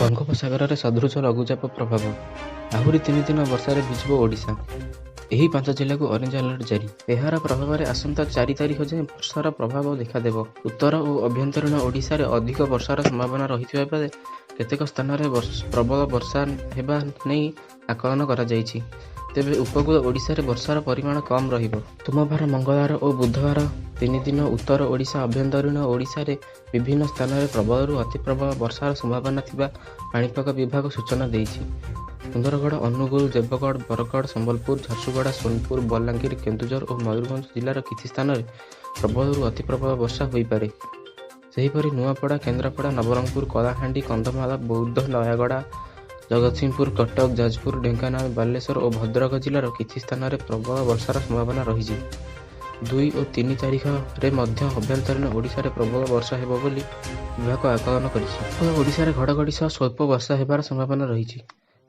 ବଙ୍ଗୋପସାଗରରେ ସଦୃଶ ଲଘୁଚାପ ପ୍ରଭାବ। ଆହୁରି 3 ଦିନ ବର୍ଷାରେ ଭିଜିବ ଓଡ଼ିଶା। ଏହି 5 ଜିଲ୍ଲାକୁ ଅରେଞ୍ଜ ଆଲର୍ଟ ଜାରି। ଏହାର ପ୍ରଭାବରେ ଆସନ୍ତା 4 ତାରିଖ ଯାଏଁ ବର୍ଷାର ପ୍ରଭାବ ଦେଖାଦେବ। ଉତ୍ତର ଓ ଆଭ୍ୟନ୍ତରୀଣ ଓଡ଼ିଶାରେ ଅଧିକ ବର୍ଷାର ସମ୍ଭାବନା ରହିଥିବା ବେଳେ କେତେକ ସ୍ଥାନରେ ପ୍ରବଳ ବର୍ଷା ହେବା ନେଇ ଆକଳନ କରାଯାଇଛି। ତେବେ ଉପକୂଳ ଓଡ଼ିଶାରେ ବର୍ଷାର ପରିମାଣ କମ୍ ରହିବ। ସୋମବାର, ମଙ୍ଗଳବାର ଓ ବୁଧବାର 3 ଦିନ ଉତ୍ତର ଓଡ଼ିଶା ଆଭ୍ୟନ୍ତରୀଣ ଓଡ଼ିଶାରେ ବିଭିନ୍ନ ସ୍ଥାନରେ ପ୍ରବଳରୁ ଅତି ପ୍ରବଳ ବର୍ଷାର ସମ୍ଭାବନା ଥିବା ପାଣିପାଗ ବିଭାଗ ସୂଚନା ଦେଇଛି। ସୁନ୍ଦରଗଡ଼, ଅନୁଗୁଳ, ଦେବଗଡ଼, ବରଗଡ଼, ସମ୍ବଲପୁର, ଝାରସୁଗୁଡ଼ା, ସୋନପୁର, ବଲାଙ୍ଗୀର, କେନ୍ଦୁଝର ଓ ମୟୂରଭଞ୍ଜ ଜିଲ୍ଲାର କିଛି ସ୍ଥାନରେ ପ୍ରବଳରୁ ଅତି ପ୍ରବଳ ବର୍ଷା ହୋଇପାରେ। ସେହିପରି ନୂଆପଡ଼ା, କେନ୍ଦ୍ରାପଡ଼ା, ନବରଙ୍ଗପୁର, କଳାହାଣ୍ଡି, କନ୍ଧମାଳ, ବୌଦ୍ଧ, ନୟାଗଡ଼, ଜଗତସିଂହପୁର, କଟକ, ଯାଜପୁର, ଢେଙ୍କାନାଳ, ବାଲେଶ୍ୱର ଓ ଭଦ୍ରକ ଜିଲ୍ଲାର କିଛି ସ୍ଥାନରେ ପ୍ରବଳ ବର୍ଷାର ସମ୍ଭାବନା ରହିଛି। 2 ଓ 3 ତାରିଖରେ ମଧ୍ୟ ଆଭ୍ୟନ୍ତରୀଣ ଓଡ଼ିଶାରେ ପ୍ରବଳ ବର୍ଷା ହେବ ବୋଲି ବିଭାଗ ଆକଳନ କରିଛି। ଉପକୂଳ ଓଡ଼ିଶାରେ ଘଡ଼ଘଡ଼ି ସହ ସ୍ୱଳ୍ପ ବର୍ଷା ହେବାର ସମ୍ଭାବନା ରହିଛି।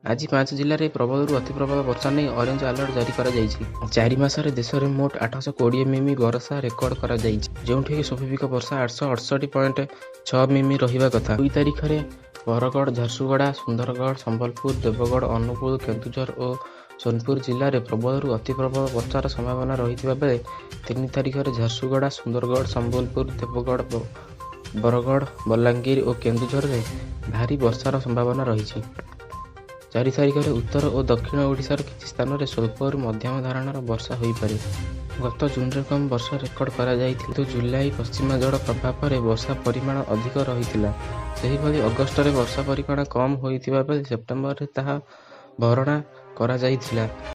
ଆଜି 5 ଜିଲ୍ଲାରେ ପ୍ରବଳରୁ ଅତି ପ୍ରବଳ ବର୍ଷା ନେଇ ଅରେଞ୍ଜ ଆଲର୍ଟ ଜାରି କରାଯାଇଛି। 4 ମାସରେ ଦେଶରେ ମୋଟ 820 ମିମି ବର୍ଷା ରେକର୍ଡ କରାଯାଇଛି, ଯେଉଁଠିକି ସ୍ୱାଭାବିକ ବର୍ଷା 868.6 ମିମି ରହିବା କଥା। 2 ତାରିଖରେ ବରଗଡ଼, ଝାରସୁଗୁଡ଼ା, ସୁନ୍ଦରଗଡ଼, ସମ୍ବଲପୁର, ଦେବଗଡ଼, ଅନୁଗୁଳ, କେନ୍ଦୁଝର ଓ ସୋନପୁର ଜିଲ୍ଲାରେ ପ୍ରବଳରୁ ଅତି ପ୍ରବଳ ବର୍ଷାର ସମ୍ଭାବନା ରହିଥିବା ବେଳେ 3 ତାରିଖରେ ଝାରସୁଗୁଡ଼ା, ସୁନ୍ଦରଗଡ଼, ସମ୍ବଲପୁର, ଦେବଗଡ଼, ବରଗଡ଼, ବଲାଙ୍ଗୀର ଓ କେନ୍ଦୁଝରରେ ଭାରୀ ବର୍ଷାର ସମ୍ଭାବନା ରହିଛି। 4 ତାରିଖରେ ଉତ୍ତର ଓ ଦକ୍ଷିଣ ଓଡ଼ିଶାର କିଛି ସ୍ଥାନରେ ସ୍ୱଳ୍ପରୁ ମଧ୍ୟମ ଧରଣର ବର୍ଷା ହୋଇପାରେ। ଗତ ଜୁନରେ କମ୍ ବର୍ଷା ରେକର୍ଡ କରାଯାଇଥିଲା, କିନ୍ତୁ ଜୁଲାଇ ପଶ୍ଚିମ ଝଡ଼ ପ୍ରଭାବରେ ବର୍ଷା ପରିମାଣ ଅଧିକ ରହିଥିଲା। ସେହିଭଳି ଅଗଷ୍ଟରେ ବର୍ଷା ପରିମାଣ କମ୍ ହୋଇଥିବା ବେଳେ ସେପ୍ଟେମ୍ବରରେ ତାହା ଭରଣା କରାଯାଇଥିଲା।